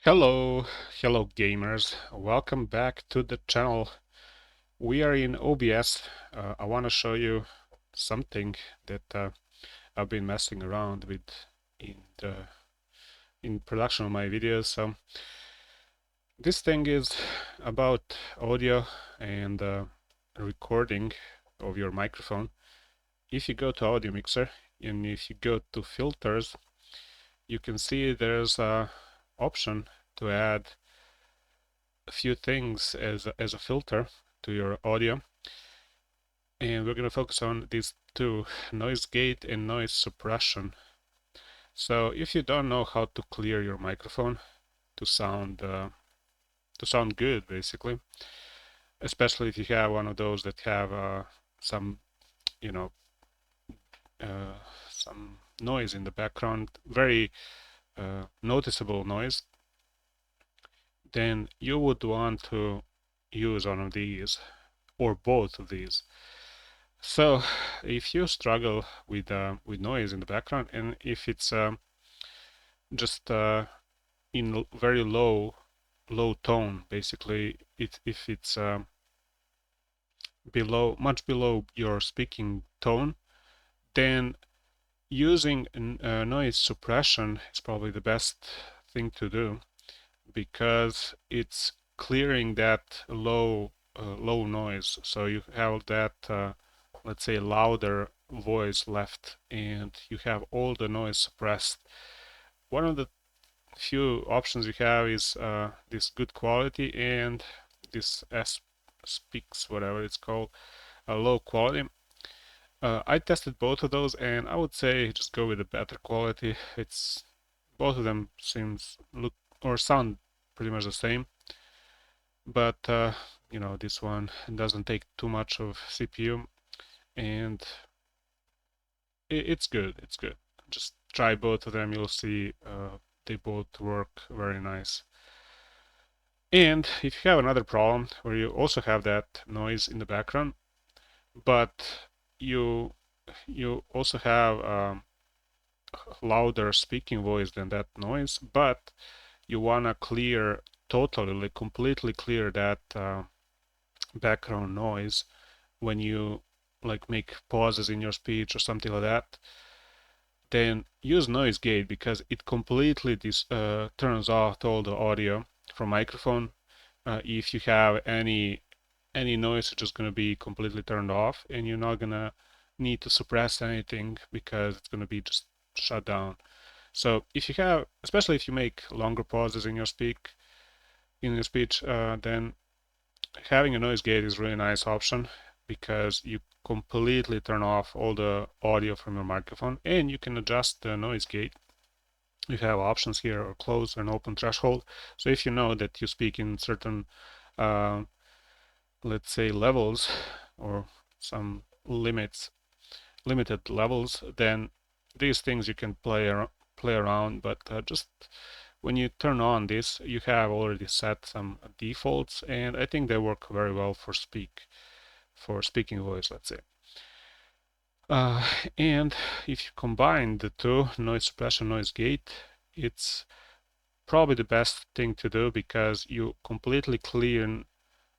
Hello gamers, welcome back to the channel. We are in OBS. I want to show you something that I've been messing around with in production of my videos. So this thing is about audio and recording of your microphone. If you go to audio mixer and if you go to filters, you can see there's a option to add a few things as a filter to your audio, and we're going to focus on these two, noise gate and noise suppression. So if you don't know how to clear your microphone to sound good, basically, especially if you have one of those that have some you know uh, some noise in the background, very noticeable noise, then you would want to use one of these or both of these. So if you struggle with noise in the background, and if it's just in very low tone, basically, if it's much below your speaking tone, then using noise suppression is probably the best thing to do, because it's clearing that low noise, so you have that let's say louder voice left and you have all the noise suppressed. One of the few options you have is this good quality and this S speaks, whatever it's called, low quality. I tested both of those and I would say just go with the better quality. It's both of them seems look or sound pretty much the same, but this one doesn't take too much of CPU and it's good. It's good. Just try both of them. You'll see they both work very nice. And if you have another problem where you also have that noise in the background, but you also have louder speaking voice than that noise, but you wanna clear totally, like completely clear that background noise when you like make pauses in your speech or something like that, then use noise gate, because it completely turns off all the audio from microphone. If you have any noise, it's just going to be completely turned off and you're not going to need to suppress anything because it's going to be just shut down. So if you have, especially if you make longer pauses in your speech, then having a noise gate is a really nice option, because you completely turn off all the audio from your microphone and you can adjust the noise gate. You have options here, or close and open threshold. So if you know that you speak in certain let's say levels or some limited levels, then these things you can play around, but just when you turn on this, you have already set some defaults, and I think they work very well for speaking voice, let's say. And if you combine the two, noise suppression, noise gate, it's probably the best thing to do, because you completely clear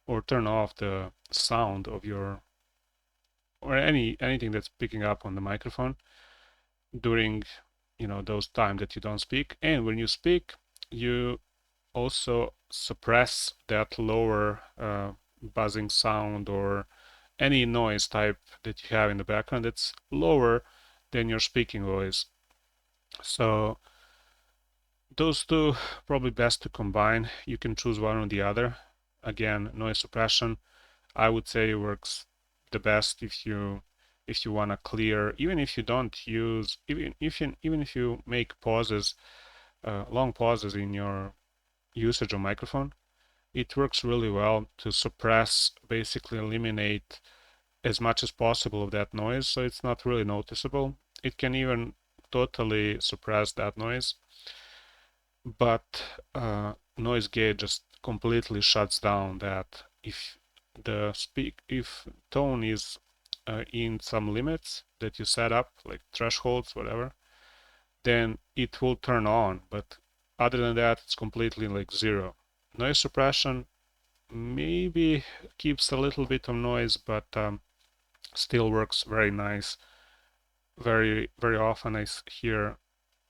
or turn off the sound of your, or anything that's picking up on the microphone during those times that you don't speak. And when you speak, you also suppress that lower buzzing sound or any noise type that you have in the background that's lower than your speaking voice. So those two probably best to combine. You can choose one or the other. Again, noise suppression, I would say, works the best if you want to clear, even if you don't use, even if you make pauses, long pauses in your usage of microphone, it works really well to suppress, basically eliminate as much as possible of that noise, so it's not really noticeable. It can even totally suppress that noise, but noise gate just completely shuts down that. If if tone is in some limits that you set up, like thresholds, whatever, then it will turn on. But Other than that, it's completely like zero. Noise suppression maybe keeps a little bit of noise, but still works very nice. Very often I hear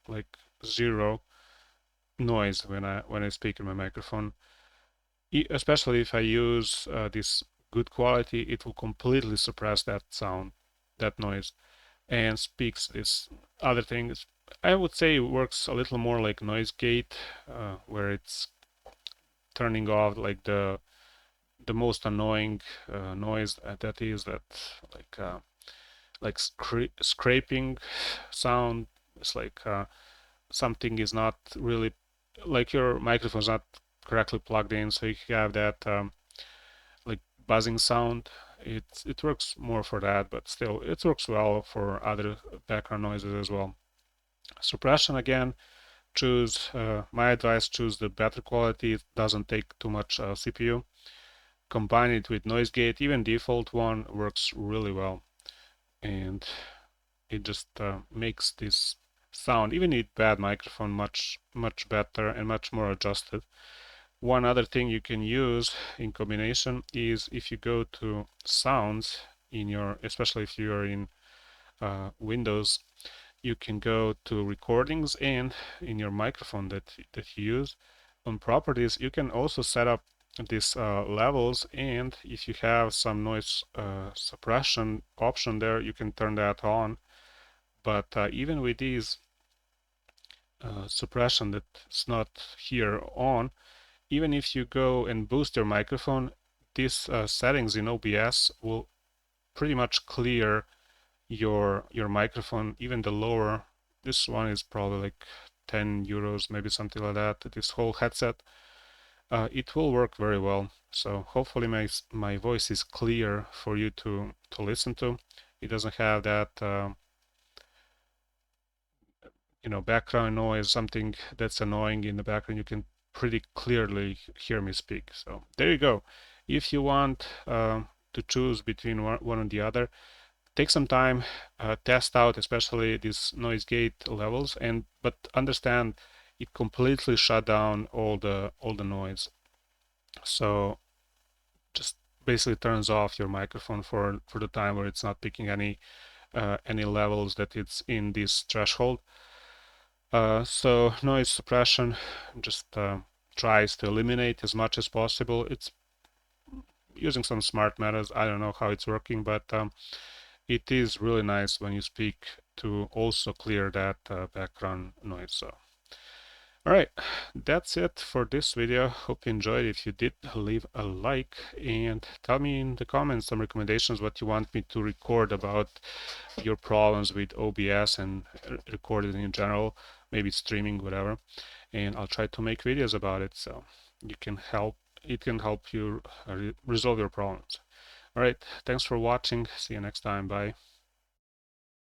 like zero noise when I speak in my microphone. Especially if I use this good quality, it will completely suppress that sound, that noise, and speaks this other things. I would say it works a little more like noise gate, where it's turning off like the most annoying noise that is that like scraping sound. It's like something is not really like your microphone's not correctly plugged in, so you have that like buzzing sound. It works more for that, but still it works well for other background noises as well. Suppression again, choose my advice, choose the better quality. It doesn't take too much CPU. Combine it with noise gate, even default one works really well, and it just makes this sound, even with bad microphone, much better and much more adjusted. One other thing you can use in combination is if you go to sounds in your, especially if you are in Windows, you can go to recordings, and in your microphone that you use on properties, you can also set up these levels, and if you have some noise suppression option there, you can turn that on. But even with these suppression that's not here on, even if you go and boost your microphone, these settings in OBS will pretty much clear your microphone, even the lower. This one is probably like 10 euros, maybe something like that. This whole headset, it will work very well. So hopefully my voice is clear for you to listen to. It doesn't have that background noise, something that's annoying in the background. You can pretty clearly hear me speak. So there you go. If you want to choose between one and the other, take some time, test out especially these noise gate levels, but understand it completely shut down all the noise. So just basically turns off your microphone for the time where it's not picking any levels that it's in this threshold. So noise suppression just tries to eliminate as much as possible. It's using some smart methods. I don't know how it's working, but it is really nice when you speak to also clear that background noise. So, all right, that's it for this video. Hope you enjoyed. If you did, leave a like and tell me in the comments some recommendations what you want me to record about your problems with OBS and recording in general, maybe streaming, whatever. And I'll try to make videos about it so it can help you resolve your problems. All right, thanks for watching. See you next time. Bye.